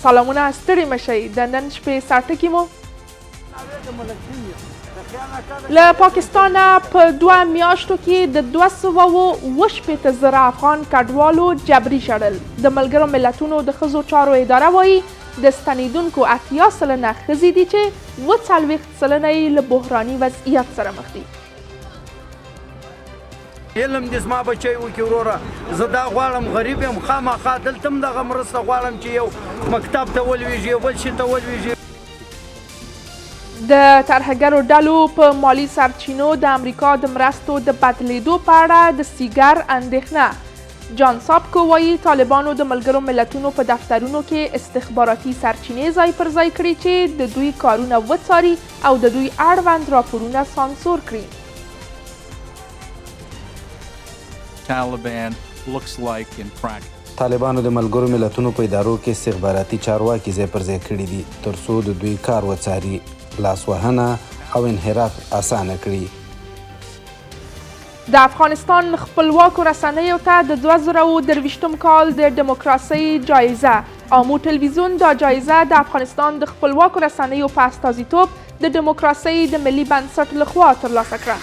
سلامونه، ستړي مشئ. د نن شپې ساټکي مو له پاکستانه په 2 میاشتو کې د 280 زره افغان کډوالو جبري شړل. د ملګرو ملتونو د ښځو چارو اداره وایي د ستنېدونکو 80 سلنه ښځې دي چې 40 سلنه یې له بحراني وضعیت سره مخ دي. علم دې زما بچی وکړي وروره، زه دا غواړم غریب یم، خامخا دلته هم دغه مرسته غواړم چې یو مکتب ته ولویږي، یو بل شي ته ولویږي. د ترهګرو ډلو په مالي سرچینو د امریکا د مرستو د بدلیدو په اړه د سیګر اندېښنه. جان سابکو وایي طالبانو د ملګرو ملتونو په دفترونو کې استخباراتي سرچینې ځای پر ځای کړي چې د دوی کارونه وڅاري او د دوی اړوند راپورونه سانسور کړي. طالبانو د ملګرو ملتونو په ادارو کې استخباراتي چارواکي ځای پر ځای کړي دي ترڅو د دوی کار وڅاري، لاسوهنه او انحراف اسانه کړي. د افغانستان خپلواکو رسنیو ته د 2023 کال د ډیموکراسۍ جایزه. آمو ټلویزیون دا جایزه د افغانستان د خپلواکو رسنیو په استازیتوب د ډیموکراسۍ د ملي بنسټ لخوا ترلاسه کړه.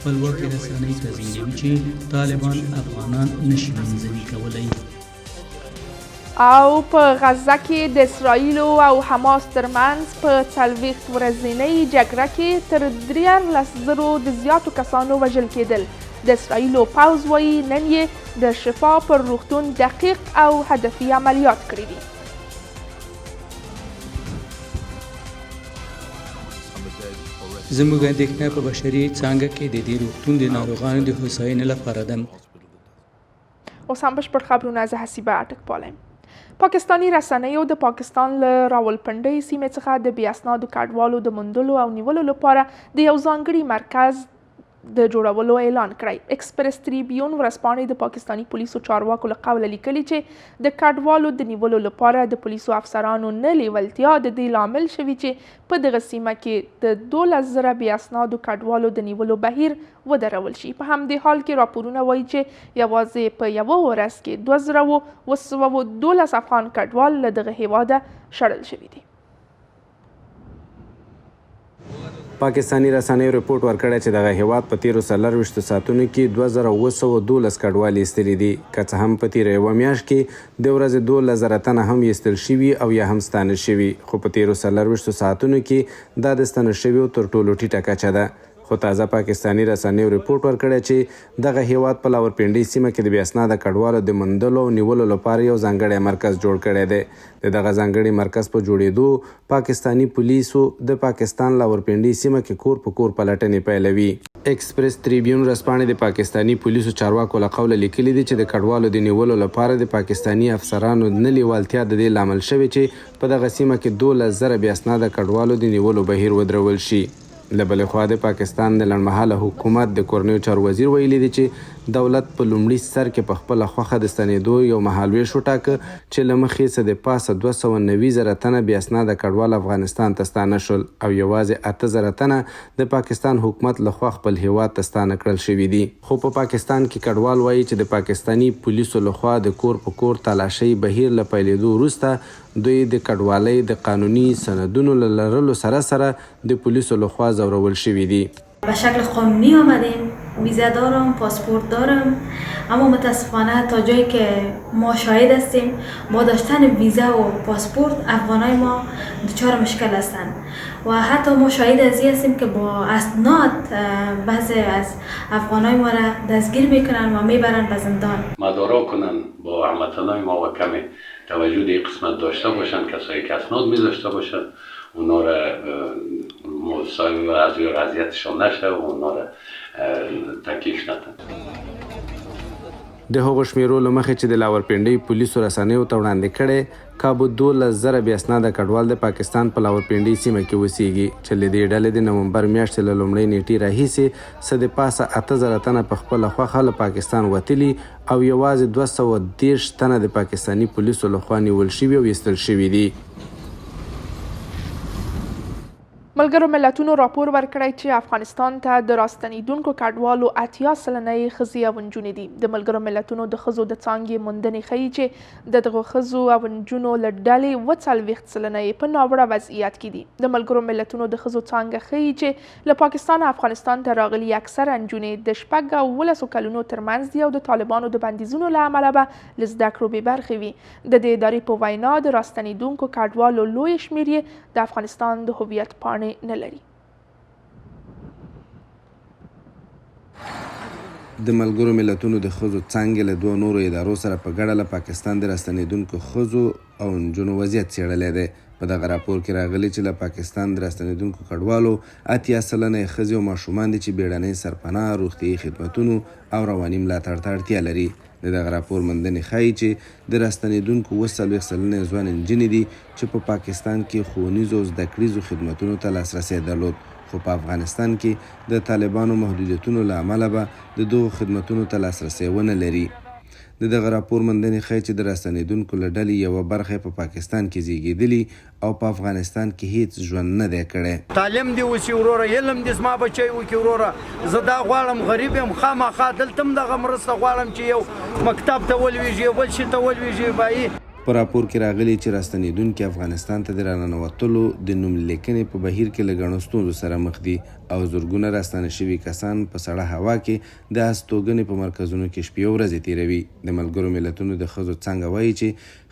خپلواکې رسنۍ تضمینوي چې طالبان افغانان نشي منځوي کولی. او په غزه کې د اسرائیلو او حماس ترمنځ په 40 ورځنۍ جګړه کې تر 13,000 د زیاتو کسانو وژل کېدل. د اسرائیلو پوځ وایي نن یې د شفا پر روغتون دقیق او هدفي عملیات کړي دي. زموږ اندېښنه په بشري څانګه کې د دې روغتون د ناروغانو د هوساینې لپاره ده. اوس هم بشپړ خبرونه زه حسیبه اټکپاله یم. پاکستاني رسنیو د پاکستان له راولپنډۍ سیمې څخه د بې اسنادو کډوالو د موندلو او نیولو لپاره د یو ځانګړي مرکز د جوړولو اعلان کړی. ایکسپریس تریبیون ورځپاڼې د پاکستاني پولیسو چارواکو له قوله لیکلي چې د کډوالو د نیولو لپاره د پولیسو افسرانو نه لیوالتیا د دې لامل شوي چې په دغه سیمه کې د 12,000 بې اسنادو کډوالو د نیولو بهیر ودرول شي. په همدې حال کې راپورونه وایي چې یوازې په یوه ورځ کې 2,212 افغان کډوال له دغه هیواده شړل شوي دي. پاکستاني رسنیو رپورټ ورکړی چې دغه هیواد په تیرو 24 ساعتونو کې 2,212 کډوال ایستلي دي، که څه هم په تیره یوه میاشت کې د ورځې 12,000 تنه هم ایستل شوي او یا هم ستانه شوي، خو په تیرو 24 ساعتونو کې دا د ستانه شویو تر ټولو ټیټه کچه ده. خو تازه پاکستاني رسنیو رپورټ ورکړی چې دغه هیواد په لاورپنډۍ سیمه کې د بې اسناده کډوالو د موندلو او نیولو لپاره یو ځانګړی مرکز جوړ کړی دی. د دغه ځانګړي مرکز په جوړېدو پاکستاني پولیسو د پاکستان لاورپنډۍ سیمه کې کور په کور پلټنې پیلوي. ایکسپریس تریبیون ورځپاڼې د پاکستاني پولیسو چارواکو له قوله لیکلي دي چې د کډوالو د نیولو لپاره د پاکستاني افسرانو نه لیوالتیا د دې لامل شوې چې په دغه سیمه کې 12,000 بې اسناده کډوالو د نیولو بهیر ودرول شي. له بلې خوا د پاکستان د لنډمهاله حکومت د کورنیو چارو وزیر ویلي دی چې دولت په لومړي سر کې په خپله خوښه د ستنېدو یو مهالویش وټاکه چې له مخې څه د پاسه 290,000 تنه بې اسناده کډوال افغانستان ته ستانه شول او یوازې 8,000 تنه د پاکستان حکومت لخوا خپل هیواد ته ستانه کړل شوي دي. خو په پاکستان کې کډوال وایي چې د پاکستاني پولیسو لخوا د کور په کور تلاشۍ بهیر له پیلېدو وروسته دوی د کډوالۍ د قانوني سندونو له لرلو سره سره د پولیسو لخوا ځورول شوي دي. به شکل قانونی آمدیم، ویزا دارم، پاسپورت دارم، اما متاسفانه تا جایی که ما شاهد هستیم با داشتن ویزا و پاسپورت افغانای ما دچار مشکل هستند و حتی ما شاهد از این هستیم که با اسناد بعضی از افغانای ما را دستگیر میکنن و میبرن به زندان. مدارا کنن با هموطنای ما و کمی توجه به این قسمت داشته باشند، کسایی که اسناد میذاشته باشند اونا را مصاحبه از اذیتشان نشه و اونا را تکلیف ندن. د هغو شمیرو له مخې چې د لاورپنډۍ پولیسو رسنیو ته وړاندې کړی، کابو 12,000 بې اسناده کډوال د پاکستان په لاورپنډۍ سیمه کې اوسیږي چې له دې ډلې د نومبر میاشتې له لومړۍ نیټې راهیسې څه د پاسه 8,000 تنه په خپله خوښه له پاکستان وتلي او یوازې 230 تنه د پاکستاني پولیسو لخوا نیول شوي او ایستل شوي دي. ملګرو ملتونو راپور ورکړی چې افغانستان ته د راستنیدونکو کډوالو 80 سلنه یې ښځې او نجونې دي. د ملګرو ملتونو د ښځو د څانګې موندنې ښیي چې د دغو ښځو او نجونو له ډلې 40 سلنه یې په ناوړه وضعیت کې دي. د ملګرو ملتونو د ښځو څانګه ښیي چې له پاکستان افغانستان ته راغلي اکثره نجونې د 6 او 12 کلونو ترمنځ دي او د طالبانو د بندیزونو له امله به له زده کړو بې برخې وي. د دې ادارې په وینا د راستنیدونکو کډوالو لوی شمېر یې د افغانستان د هویت پاڼې نه لري. د ملګرو ملتونو د ښځو څانګې له 2 نورو ادارو سره په ګډه له پاکستان د راستنیدونکو ښځو او نجونو وضعیت څېړلی دی. په دغه راپور کې راغلي چې له پاکستان د راستنیدونکو کډوالو 80 سلنه یې ښځې او ماشومان دي چې بیړنۍ سرپناه، روغتیایي خدمتونو او رواني ملاتړ ته اړتیا لري. د دغه راپور موندنې ښایي چې د راستنیدونکو 40 سلنه یې ځوان نجونې دي چې په پاکستان کې ښوونیزو او زده کړیزو خدمتونو ته لاسرسی درلود، خو په افغانستان کې د طالبانو محدودیتونو له امله به د دغو خدمتونو ته لاسرسی ونه لري. د دغه راپور موندنې ښایي چې د راستنیدونکو له ډلې یوه برخه په پاکستان کې زیږېدلي او په افغانستان کې هیڅ ژوند نه دی کړی. تعلیم دې وشي وروره، علم دې زما بچی وکړي وروره. زه دا غواړم، غریب یم، خامخا دلته هم دغه مرسته غواړم چې یو مکتب ته ولویږي، بل شي ته ولویږي. بایي په راپور کې راغلي چې راستنیدونکي افغانستان ته د راننوتلو د نوم لیکنې په بهیر کې له ګڼو ستونزو سره مخ دي او زرګونه راستنه شوي کسان په سړه هوا کې د هستوګنې په مرکزونو کې شپې او ورځې تېروي. د ملګرو ملتونو د ښځو څانګه وایي چې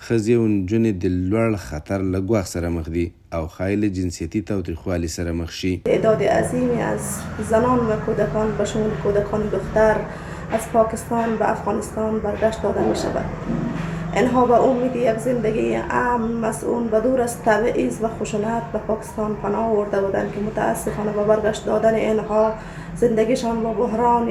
ښځې او نجونې د لوړ خطر له ګواښ سره مخ دي او ښایي له جنسیتي تاوتریخوالي سره مخ شي. تعداد عظیمی از زنان و کودکان به شمول کودکان دختر از پاکستان به افغانستان برگشت داده می شود. اینها به امید یک زندگی امن، مسئول و دور از تبعیض و خشونت به پاکستان پناه آورده بودند که متاسفانه با برگشت دادن اینها زندگیشان با بحران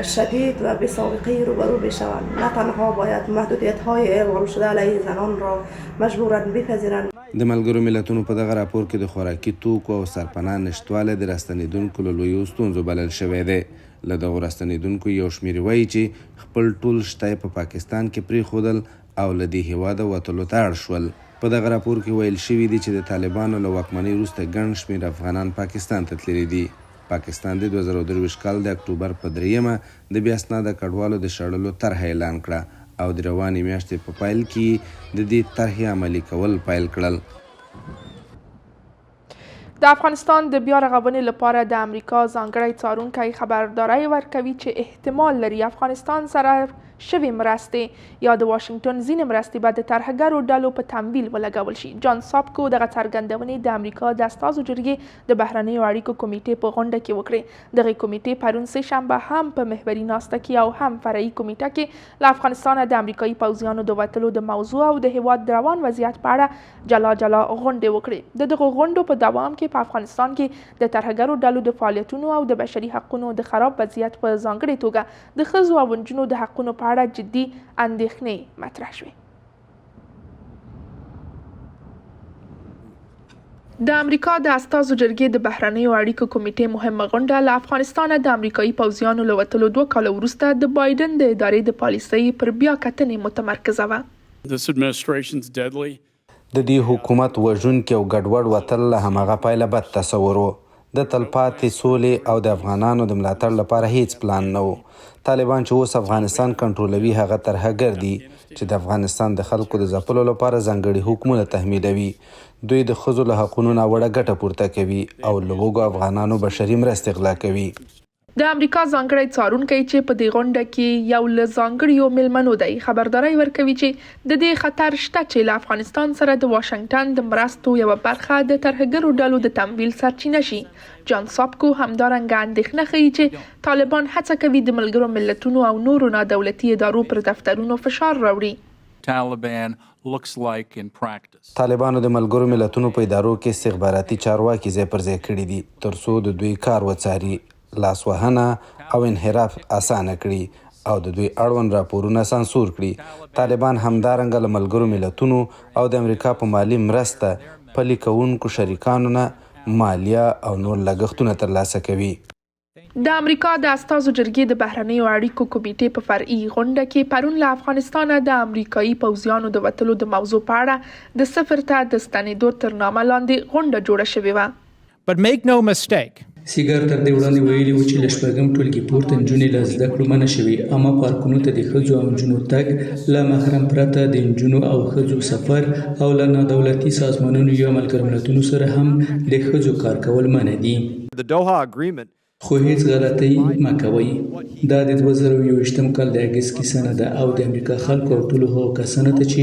شدید و بی‌سابقه‌ای روبرو بشوند. نه تنها باید محدودیت‌های اعلام شده علیه زنان را مجبوراً بپذیرند. د ملګرو ملتونو په دغه راپور کې د خوراکي توکو او سرپناه نشتوالی د راستنیدونکو له لویو ستونزو بلل شوی دی. له دغو راستنیدونکو یو شمېر وایي چې خپل ټول شته په پاکستان کې پرېښودل او له دې هېواده وتلو ته اړ شول. په دغه راپور کې ویل شوي دي چې د طالبانو له واکمنۍ وروسته ګڼ شمېر افغانان پاکستان ته تللي دي. پاکستان د 2023 کال د اکتوبر په 3 د بې اسناده کډوالو د شړلو طرحه اعلان کړه او د روانې میاشتې په پیل کې د دې طرحې عملي کول پیل کړل. د افغانستان د بیا رغونې لپاره د امریکا ځانګړی څارونکی خبرداری ورکوي چې احتمال لري افغانستان سره شوې مرستې یا د واشنگټن ځینې مرستې به د ترهګرو ډلو په تمویل ولګول شي. جان ساپکو دغه څرګندونې د امریکا د استازو جرګې د بهرنیو اړیکو کمیټې په غونډه کې وکړې. دغه کمیټې پرون سه شنبه هم په محوري ناسته کې او هم فرعي کمیټه کې له افغانستانه د امریکایي پوځیانو د وتلو د موضوع او د هیواد د روان وضعیت په اړه جلا جلا غونډې وکړې. د دغو غونډو په دوام کې په افغانستان کې د ترهګرو ډلو د فعالیتونو او د بشري حقونو د خراب وضعیت په ځانګړې توګه د ښځو او نجونو د حقونو په اړه جدي اندېښنې مطرح شوې. د امریکا د استازو جرګې د بهرنیو اړیکو کمیټې مهمه غونډه له افغانستانه د امریکایي پوځیانو له وتلو 2 کاله وروسته د بایدن د ادارې د پالیسۍ پر بیا کتنې متمرکزه وه. د دې حکومت وژونکي او ګډوډ وتل له هماغه پیله بد تصور و. د تلپاتې سولې او د افغانانو د ملاتړ لپاره هیڅ پلان نه و. طالبان چې اوس افغانستان کنټرولوي هغه ترهګر دي چې د افغانستان د خلکو د ځپلو لپاره ځانګړي حکمونه تحمیلوي. دوی د ښځو له حقونو ناوړه ګټه پورته کوي او له وږو افغانانو بشري مرستې غلا کوي. د امریکا ځانګړی څارونکی چې په دې غونډه کې یو له ځانګړیو میلمنو دی خبرداری ورکوي چې د دې خطر شته چې له افغانستان سره د واشنگټن د مرستو یوه برخه د ترهګرو ډلو د تمویل سرچینه شي. جان ساپکو همدارنګه اندېښنه ښیي چې طالبان هڅه کوي د ملګرو ملتونو او نورو نادولتي ادارو پر دفترونو فشار راوړي. طالبانو د ملګرو ملتونو په ادارو کې استخباراتي چارواکي ځای پر ځای کړي دي ترڅو د دوی کار وڅاري، لاسوهنه او انحراف اسانه کړي او د دوی اړوند راپورونه سانسور کړي. طالبان همدارنګه له ملګرو ملتونو او د امریکا په مالي مرسته پلي کوونکو شریکانو نه مالیه او نور لګښتونه ترلاسه کوي. د امریکا د استازو جرګې د بهرنیو اړیکو کمیټې په فرعي غونډه کې پرون له افغانستانه د امریکایي پوځیانو د وتلو د موضوع په اړه د صفر ته د ستنېدو تر نامه لاندې غونډه جوړه شوې وه. But make no mistake, سیګر تر دې وړاندې ویلي و چې له شپږم ټولګي پورته نجونې له زده کړو منع شوي، اما پارکونو ته د ښځو او نجونو تګ، له محرم پرته د نجونو او ښځو سفر او له نادولتي سازمانونو یا ملګرو ملتونو سره هم د ښځو کار کول منع دي. The Doha Agreement خو هیڅ غلطۍ مه کوئ. دا د 2021 کال د اګست کیسه نه ده او د امریکا خلکو او ټولو هغو کسانو ته چې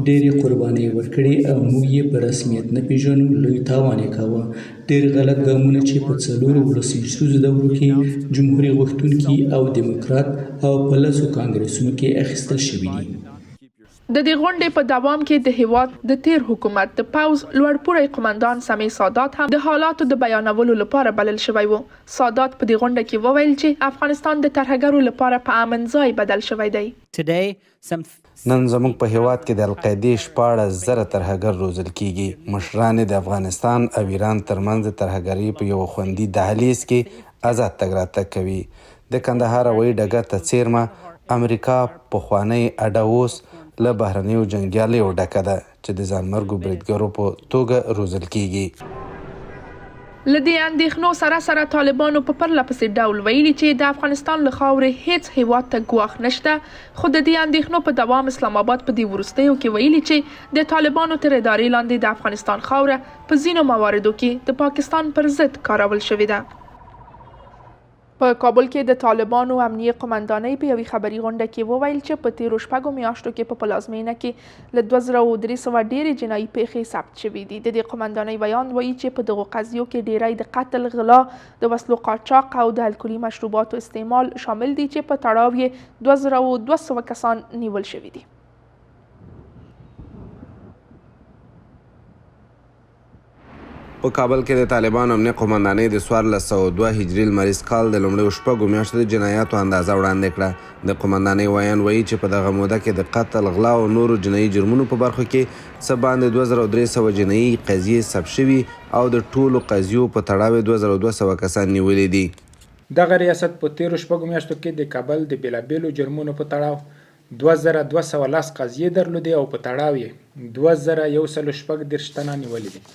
ډېرې قربانۍ ورکړې او موږ یې په رسمیت نه پېژنو لوی تاوان یې کاوه. ډېر غلط ګامونه چې په 4 ولسمشریزو دورو کې جمهوري غوښتونکي او دیموکرات او په 10 کانګرسونو کې اخیستل شوي دي. د دې غونډې په دوام کې د هیواد د تیر حکومت د پوز لوړپوړی قومندان سامي سادات هم د حالاتو د بیانولو لپاره بلل شوی و. سادات په دې غونډه کې وویل چې افغانستان د ترهګرو لپاره په امن ځای بدل شوی دی. نن زموږ په هیواد کې د القاعدې 14,000 ترهګر روزل کیږي. مشران د افغانستان او ایران ترمنځ ترهګرۍ په یو خوندي دهلیز کې آزاد تګ راتګ کوي. د کندهار هوایي ډګر ته څیرمه امریکا پخوانی اډه اوس له بهرنیو جنګیالیو ډکه ده چې د ځانمرګو بریدګرو په توګه روزل کیږي. له دې اندېښنو سره طالبانو په پرله پسې ډول ویلي چې د افغانستان له خاورې هیڅ هیواد ته ګواښ نشته، خو د دې اندېښنو په دوام اسلام آباد په دې وروستیو کې ویلي چې د طالبانو تر ادارې لاندې د افغانستان خاوره په ځینو مواردو کې د پاکستان پر ضد کارول شوې ده. په کابل کې د طالبانو امنیه قومندانۍ په یوې خبري غونډه کې وویل چې په تیرو 6 میاشتو کې په پلازمینه کې له 2300 ډېرې جنایي پیښې ثبت شوې دي. د دې قومندانۍ بیان وایي چې په دغو قضیو کې ډېری د قتل، غلا، د وسلو قاچاق او د الکولي مشروباتو استعمال شامل دي چې په تړاو یې 2200 کسان نیول شوي دي. په کابل کې د طالبانو امنیه قومندانۍ د 1402 هجري لمریز کال د لومړیو 6 میاشتو د جنایاتو اندازه وړاندې کړه. د قومندانۍ ویان وایي چې په دغه موده کې د قتل، غلا او نورو جنایي جرمونو په برخو کې څه باندې 2300 جنایي قضیې ثبت شوي او د ټولو قضیو په تړاو 2200 کسان نیولي دي. دغه ریاست په تیرو 6 میاشتو کې د کابل د بیلابیلو جرمونو په تړاو 2210 قضیې درلودې او په تړاو یې 2136 تنه نیولي دي.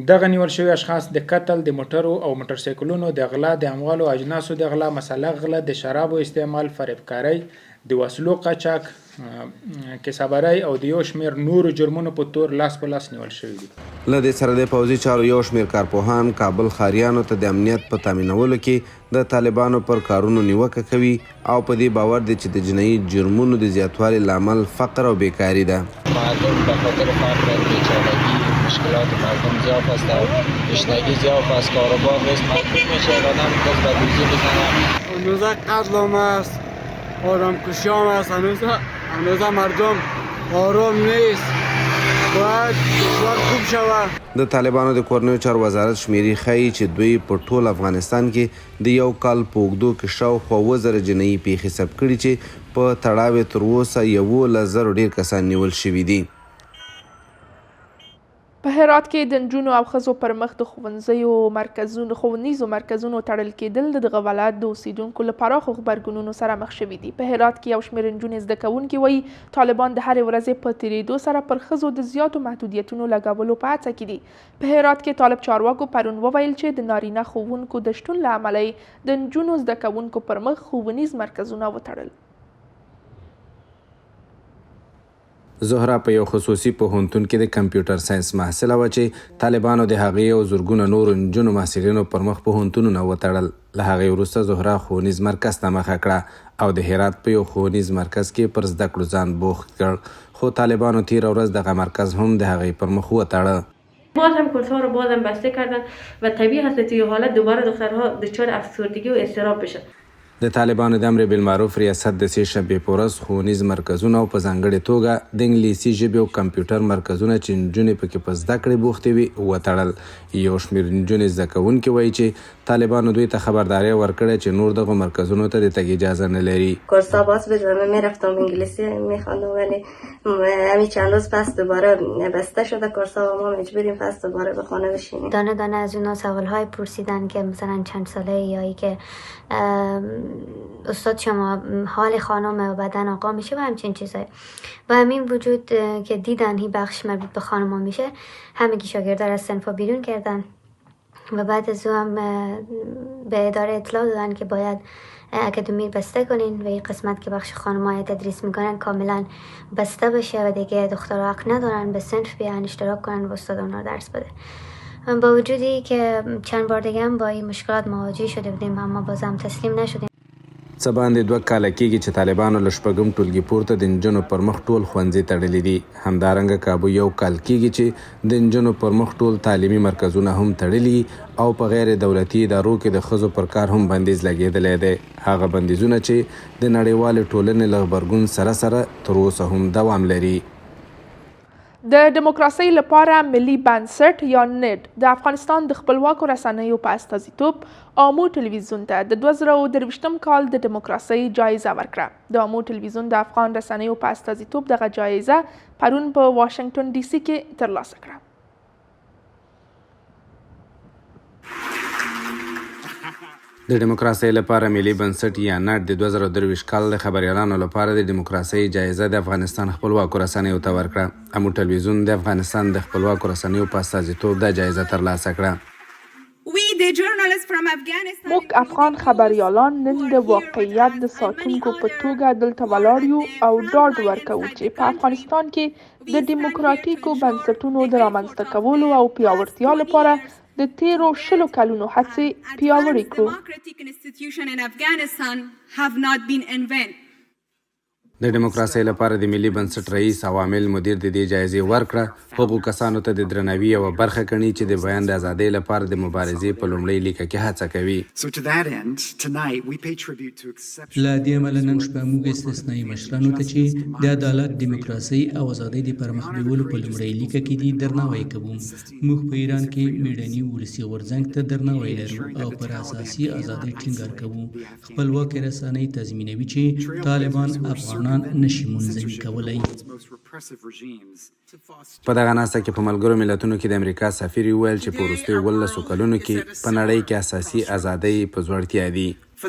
دغه نیول شوي اشخاص د قتل، د موټرو او موټرسایکلونو د غلا، د اموالو اجناسو د غلا، مساله غلا، د شرابو استعمال، فریبکارۍ، د وسلو قاچاق، کسبګرۍ او د یو شمېر نورو جرمونو په تور لاس په لاس نیول شوي دي. له دې سره د پوځي چارو یو شمېر کارپوهان کابل ښاریانو ته د امنیت په تامینولو کې د طالبانو پر کارونو نیوکه کوي او په دې باور دی چې د جنایي جرمونو د زیاتوالي لامل فقر او بیکاري ده. مردم به خاطر فقر و بیچارگی مشکلات مردم زیاد است و تشنگی زیاد است، کاروبار نیست، مجبور میشه آدم دست به دوزی بزنه. هنوز قتل هم است، آدم کشی هم است، هنوز مردم آرام نیست، باید کشور خوب شود. د طالبانو د کورنیو چارو وزارت شمیرې ښیي چې دوی په ټول افغانستان کې د یو کال په اوږدو کې شاوخوا 2000 جنایي پیښې ثبت کړي چې په تړاو یې تر اوسه 11,000 ډېر کسان نیول شوي دي. په هرات کې د نجونو او ښځو پر مخ د ښوونیزو مرکزونو تړل کېدل د دغه ولایت د اوسیدونکو له پراخو غبرګونونو سره مخ شوي دي. په هرات کې یو شمېر نجونې زده کوونکي وایي طالبان د هرې ورځې په تېرېدو سره پر ښځو د زیاتو محدودیتونو لګولو په هڅه کې دي. په هرات کې طالب چارواکو پرون وویل چې د نارینه ښوونکو د شتون له امله د نجونو زده کوونکو پر مخ ښوونیز مرکزونه وتړل. زهره په یو خصوصي پوهنتون کې د کمپیوټر ساينس محصله وه چې طالبانو د هغې او زرګونه نورو نجونو محصلینو پر مخ پوهنتونونه وتړل. له هغې وروسته زهره ښوونیز مرکز ته مخه کړه او د هرات په یو ښوونیز مرکز کې پر زده کړو ځان بوخت کړ، خو طالبانو تیره ورځ دغه مرکز هم د هغې پر مخ وتړه. باز هم کورس‌ها رو باز هم بسته کردن و طبیعی هست توی حالت دوباره دخترها دچار افسردگی و اضطراب بشن. د طالبانو د امر بالمعروف ریاست د سې شنبې په ورځ ښوونیز مرکزونه او په ځانګړې توګه د انګلیسي ژبې او کمپیوټر مرکزونه چې نجونې پکې په زده کړې بوختې وي وتړل. یو شمېر نجونې زده کوونکي وایي چې طالبانو دوی ته خبرداری ورکړې چې نور دغه مرکزونو ته د تګ اجازه نه لري. کورس‌ها باز بود و من میرفتم انگلیسی میخواندم ولی همین چند روز پس دوباره بسته شده کورس‌ها و ما مجبوریم پس دوباره به خانه بشینیم. دانه دانه از اونا سوال‌های پرسیدن که مثلا چند ساله یا ای که استاد شما حال خانم و بدن آقا میشه و همچین چیزایی. و همین وجود که دیدن هی بخش مربوط به خانم ها میشه، همگی شاگردار از صنفا بیرون کردن و بعد از او هم به اداره اطلاع دادن که باید اکادمی بسته کنین و این قسمت که بخش خانم های تدریس میکنن کاملا بسته بشه و دیگه دخترها حق ندارن به صنف بیان اشتراک کنن و استاد اونا درس بده. با وجودی که چند بار دیگه هم با این مشکلات مواجه شده بودیم اما بازم تسلیم نشدیم. څه باندې 2 کاله کېږي چې طالبانو له شپږم ټولګي پورته د نجونو پر مخ ټول ښوونځي تړلي دي. همدارنګه کابو 1 کال کېږي چې د نجونو پر مخ ټول تعلیمي مرکزونه هم تړلي او په غیر دولتي ادارو کې د ښځو پر کار هم بندیز لګېدلی دی. هغه بندیزونه چې د نړیوالې ټولنې له غبرګون سره سره تر اوسه هم دوام لري. د دیموکراسۍ لپاره ملي بنسټ یا نید د افغانستان د خپلواکو رسنیو په استازیتوب آمو ټلویزیون ته د 2023م کال د دیموکراسۍ جایزه ورکړه. د آمو ټلویزیون د افغان رسنیو په استازیتوب دغه جایزه پرون په واشنگټن ډي سي کې ترلاسه کړه. د دیموکراسۍ لپاره ملي بنسټ یا نډ د 2023 کال د خبریالانو لپاره د دیموکراسۍ جایزه د افغانستان خپلواکو رسنیو ته ورکړه. آمو ټلویزیون د افغانستان د خپلواکو رسنیو په استازیتوب دا جایزه ترلاسه کړه. موږ افغان خبریالان نن د واقعیت د ساتونکو په توګه دلته ولاړ یو او ډاډ ورکوو چې په افغانستان کې د دیموکراتیکو بنسټونو د رامنځته کولو او پیاوړتیا لپاره د تیرو 20 کلونو هڅې پیاوړې کړو. د دیموکراسۍ لپاره د ملي بنسټ رئیس او عامل مدیر د دې جایزې ورکړه. هغو کسانو ته د درناوي یوه برخه ګڼي چې د بیان د ازادۍ لپاره د مبارزې په لومړۍ لیکه کې هڅه کوي. له دې امله نن شپه موږ استثنایي مشرانو ته چې د عدالت، دیموکراسۍ او ازادۍ د پرمخ بیولو په لومړۍ لیکه کې دي درناوی کوو. موږ په ایران کې میډني ولسي غورځنګ ته درناوی لرو او پر اساسي ازادۍ ټینګار کوو. خپلواکې رسنۍ تضمینوي چې طالبان افغانان نشي منظمي کولی. په دغه ناسته کې په ملګرو ملتونو کې د امریکا سفیر وویل چې په وروستیو 18 کلونو کې په نړۍ کې اساسي ازادۍ په ځوړتیا دي. د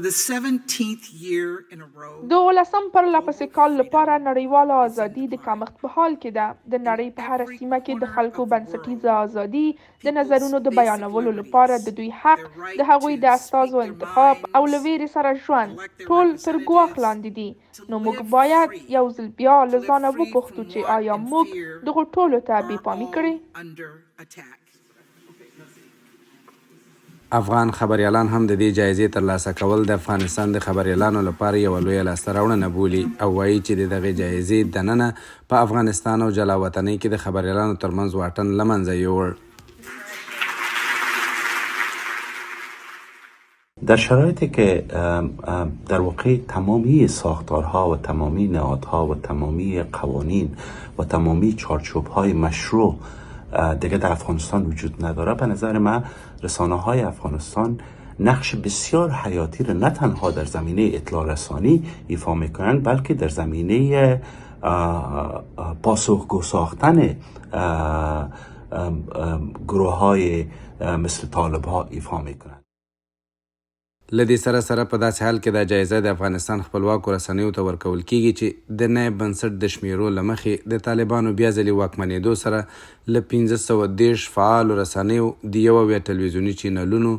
18م پرلپسې کال لپاره نړیواله ازادي د کمښت په حال کې ده. د نړۍ په هره سیمه کې د خلکو بنسټیزه ازادي د نظرونو د بیانولو لپاره د دوی حق، د هغوی د استازو انتخاب او له ویرې سره ژوند ټول تر ګواښ لاندې دي. نو موږ باید یو ځل بیا له ځانه وپوښتو چې آیا موږ دغو ټولو ته بې پامي کړې؟ افغان خبریالان هم د دې جایزې ترلاسه کول د افغانستان د خبریالانو لپاره یوه لویه لاسته راوړنه بولي او وایي چې د دغې جایزې دننه په افغانستان او جلا وطنۍ کې د خبریالانو ترمنځ واټن له منځه یوړ. در شرایطی که در واقع تمامی ساختارها و تمامی نهادها و تمامی قوانین و تمامی چارچوب‌های مشروع دیگه در افغانستان وجود نداره، به نظر من رسانه های افغانستان نقش بسیار حیاتی رو نه تنها در زمینه اطلاع رسانی ایفا میکنند بلکه در زمینه پاسخگو ساختن گروه های مثل طالب ها ایفا میکنند. لدې سره سره په داسې حال کې دا جایزه د افغانستان خپلواکو رسنیو ته ورکول کیږي چې د نایب بنسټ د شمیرو له مخې د طالبانو بیا ځلې واکمنېدو سره له 1530 فعالو رسنیو د 1 ټلویزیوني چینلونو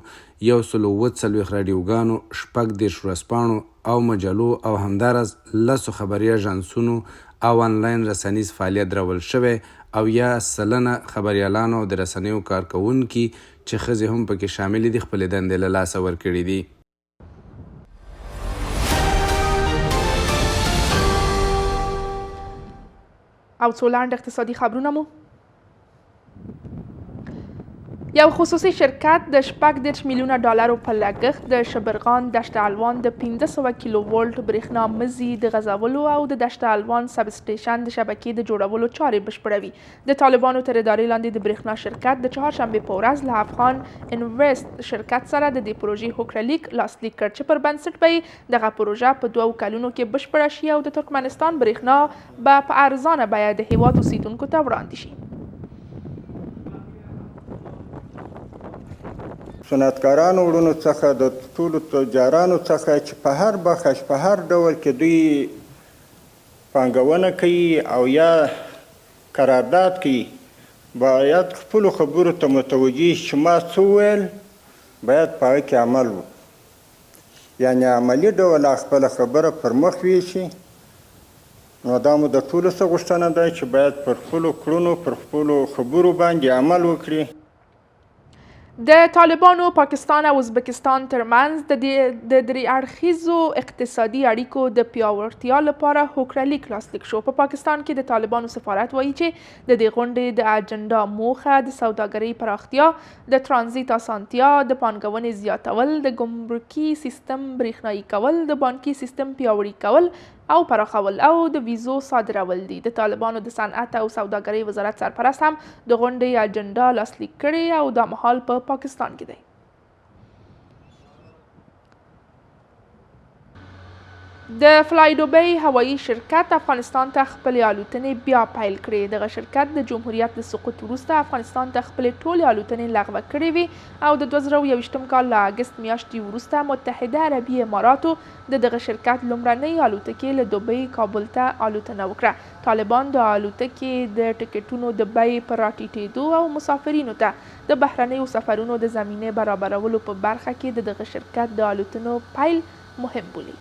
140 راډیوګانو 14 ورځپاڼو او مجلو او همداراز 10 خبري اژانسونو او آنلاین رسنیز فعالیت درول شوی او 10% خبریالانو د رسنیو کارکوونکي چې ښځې هم پکې شامل دي خپلې دندې له لاسه ورکړي دي. او څو لاندې اقتصادي خبرونه مو. یو خصوصي شرکت د 14 میلیونه ډالرو په لګښت د شبرغان دشت الوان د 1500 کیلو ولټ برېښنا مزي د غځولو او د دشت الوان سب سټیشن د شبکې د جوړولو چارې بشپړوي. د طالبانو تر ادارې لاندې د برېښنا شرکت د چهارشنبې په ورځ له افغان انویسټ شرکت سره د دې پروژې هوکړلیک لاسلیک کړ چې پر بنسټ به دغه پروژه په 2 کلونو کې بشپړه شي او د ترکمنستان برېښنا به په ارزانه بیه د هیواد اوسیدونکو ته وړاندې شي. صنعتکارانو وروڼو څخه د ټولو تجارانو څخه چې په هر بخش په هر ډول کې دوی پانګونه کوي او یا قرارداد کوي باید خپلو خبرو ته متوجه چې ما څه وویل باید په هغه کې عمل وکړو یعنې عملي ډول خپله خبره پر مخ ویشي نو دا مو د ټولو څه غوښتنه ده چې باید پر خپلو کړنو پر خپلو خبرو باندې عمل وکړي. د طالبانو پاکستان او ازبکستان ترمنځ د درې اړخیزو اقتصادي اړیکو د پیاوړتیا لپاره هوکړه لیک لاسلیک شو. په پاکستان کې د طالبانو سفارت وایي چې د دې غونډې د اجنډا موخه د سوداګرۍ پراختیا، د ترانزیت اسانتیا، د پانګونې زیاتول، د ګمرکي سیستم برېښنایي کول، د بانکي سیستم پیاوړي کول او پراخول او د ویزو صادرول دي. د طالبانو د صنعت او سوداګرۍ وزارت سرپرست هم د غونډې اجنډا لاسلیک کړې او دا مهال په پاکستان کې دی. د فلای دوبۍ هوایي شرکت افغانستان ته خپلې الوتنې بیا پیل کړې. دغه شرکت د جمهوریت له سقوط وروسته افغانستان ته خپلې ټولې الوتنې لغوه کړې وې او د 2021 کال له اګست میاشتې وروسته متحده عربي اماراتو د دغه شرکت لومړنۍ الوتکې له دوبۍ کابل ته الوتنه وکړه. طالبان د الوتکې د ټکټونو د بیې په راټیټېدو او مسافرینو ته د بهرنیو سفرونو د زمینې برابرولو په برخه کې د دغه شرکت د الوتنو پیل مهم بولي.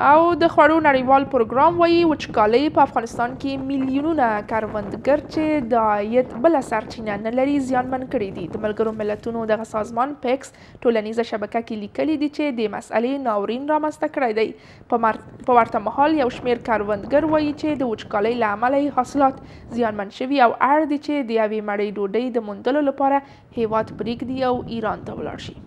او د خوړو نړیوال پروګرام وایي وچکالۍ په افغانستان کې میلیونونه کروندګر چې د عاید بله سرچینه نه لري زیانمن کړي دي. د ملګرو ملتونو دغه سازمان پیکس ټولنیزه شبکه کې لیکلي دي چې د مسئلې ناورین رامنځته کړی دی. په ورته مهال یو شمېر کروندګر وایي چې د وچکالۍ له امله یې حاصلات زیانمن شوي او اړ دي چې د یوې مړۍ ډوډۍ د موندلو لپاره هیواد پرېږدي او ایران ته ولاړ شي.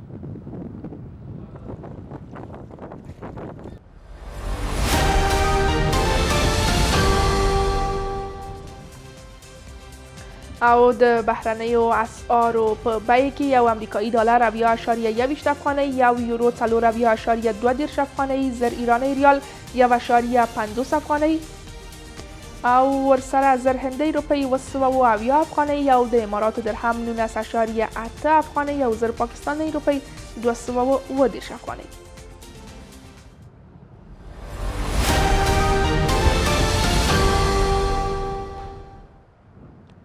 او د بهرنیو اسعارو په بیه کې یو امریکایي ډالر 80.1 افغانۍ، یو یورو 4.2 افغانۍ، زر ایرانی ریال 1.50 افغانۍ او ورسره زر هندۍ روپۍ 270 افغانۍ، یو د اماراتو درهم 19.8 افغانۍ، یو زر پاکستاني روپۍ 210 افغانۍ.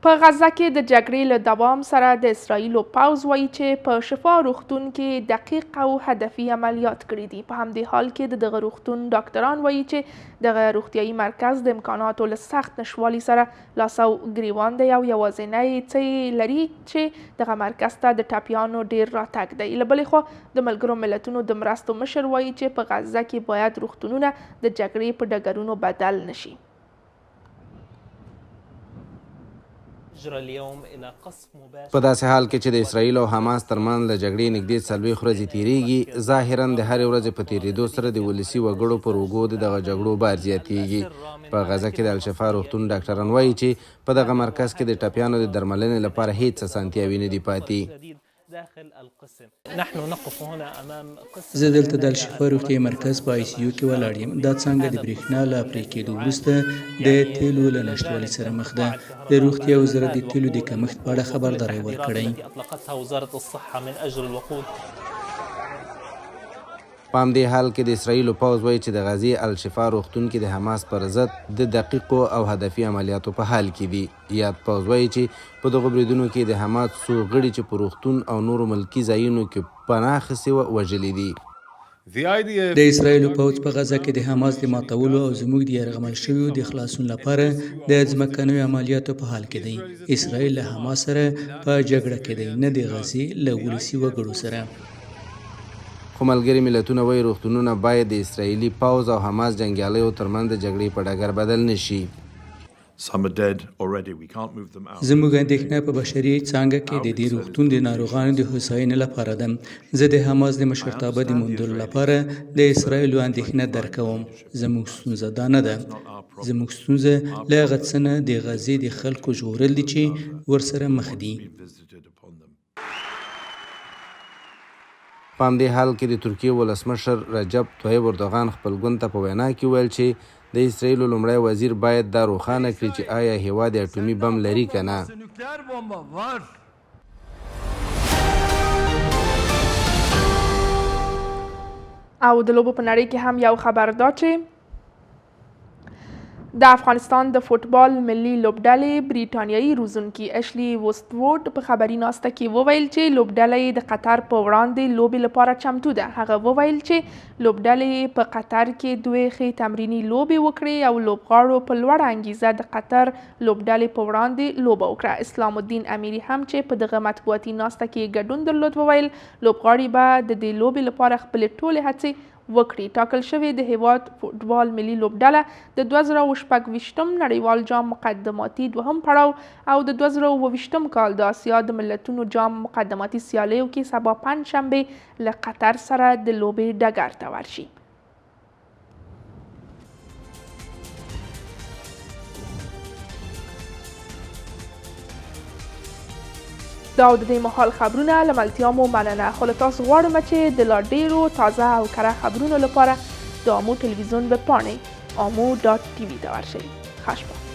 په غزه کې د جګړې له دوام سره د اسرائیلو پوځ وایي چې په شفا روغتون کې دقیق او هدفي عملیات کړي دي. په همدې حال کې د دغه روغتون ډاکټران وایي چې دغه روغتیایي مرکز د امکاناتو له سخت نشوالي سره لاس او ګریوان دی او یوازینی څه لري چې دغه مرکز ته د ټپیانو ډیر راتګ دی. له بلې خوا د ملګرو ملتونو د مرستو مشر وایي چې په غزه کې باید روغتونونه د جګړې په ډګرونو بدل نشي. په داسې حال کې چې د اسرائیل او حماس ترمنځ له جګړې نږدې 40 ورځې تیریږي، ظاهراً د هرې ورځې په تیریدو سره د ولسي وګړو پر اوږو د دغه جګړو بار زیاتیږي. په غزه کې د الشفا روغتون ډاکټران وایي چې په دغه مرکز کې د ټپیانو د درملنې لپاره هیڅ اسانتیاوې نه دي پاتې. زه دلته د الشفا روغتیایي مرکز په آی سی یو کې ولاړ یم. دا څانګه د برېښنا له پرې کېدو وروسته د تیلو له نشتوالي سره مخ ده. د روغتیا وزارت د تیلو د کمښت په اړه خبرداری ورکړی. په همدې حال کې د اسرائیلو پوځ وایي چې د غزې الشفا روغتون کې د حماس پر ضد د دقیقو او هدفي عملیاتو په حال کې دي. یاد پوځ وایي چې په دغو بریدونو کې د حماس څو غړي چې په روغتون او نورو ملکي ځایونو کې پناه اخیستې وه وژلي دي. د اسرائیلو پوځ په غزه کې د حماس د ماتولو او زموږ د یرغمل شویو د خلاصون لپاره د ځمکنیو عملیاتو په حال کې دی. اسرائیل له حماس سره په جګړه کې دی، نه د غزې له ولسي وګړو سره. خو ملګري ملتونه وایي روغتونونه باید د اسرائیلي پوځ او حماس جنګیالیو ترمنځ د جګړې په ډګر بدل نه شي. زموږ اندېښنه په بشري څانګه کې د دې روغتون د ناروغانو د هوساینې لپاره ده. زه د حماس د مشرتابه د موندلو لپاره د اسرائیلو اندېښنه درک کوم. زموږ ستونزه دا نه ده. زموږ ستونزه له هغه څه نه د غزې د خلکو ژغورل دي چې ورسره مخ دي. په همدې حال کې د ترکیې ولسمشر رجب طیب اردوغان خپل ګوند ته په وینا کې ویل چې د اسرائیلو لومړی وزیر باید دا روښانه کړي چې آیا هیواد اټومي بم لري که نه. زودتر بابا ور او د لوبو په نړۍ کې هم یو خبر دا چې د افغانستان د فوټبال ملي لوبډلې بریټانیایي روزونکي اشلی وستوود په خبري ناسته کې وویل چې لوبډله د قطر په وړاندې لوبې لپاره چمتو ده. هغه وویل چې لوبډلې په قطر کې دوه ښې تمرینی لوبې وکړې او لوبغاړو په لوړه انګیزه د قطر لوبډلې په وړاندې لوبه وکړه. اسلام الدین امیری هم چې په دغه مطبوعاتي ناسته کې ګډون درلود وویل لوبغاړي به د دې لوبې لپاره خپلې ټولې هڅې وکړي. ټاکل شوې د هیواد فوټبال ملي لوبډله د 2026 نړیوال جام مقدماتي دوهم پړاو او د 2028 کال د آسیا د ملتونو جام مقدماتي سیالیو کې سبا پنجشنبه له قطر سره د لوبې ډګر ته ورشي. دا د دې مهال خبرونه له ملتیا مو مننه خو له تاسو غواړم چې د لا ډیرو تازه او کره خبرونو لپاره د آمو ټلویزیون ویب پاڼې amu.tv ته ورشئ. ښه شپه.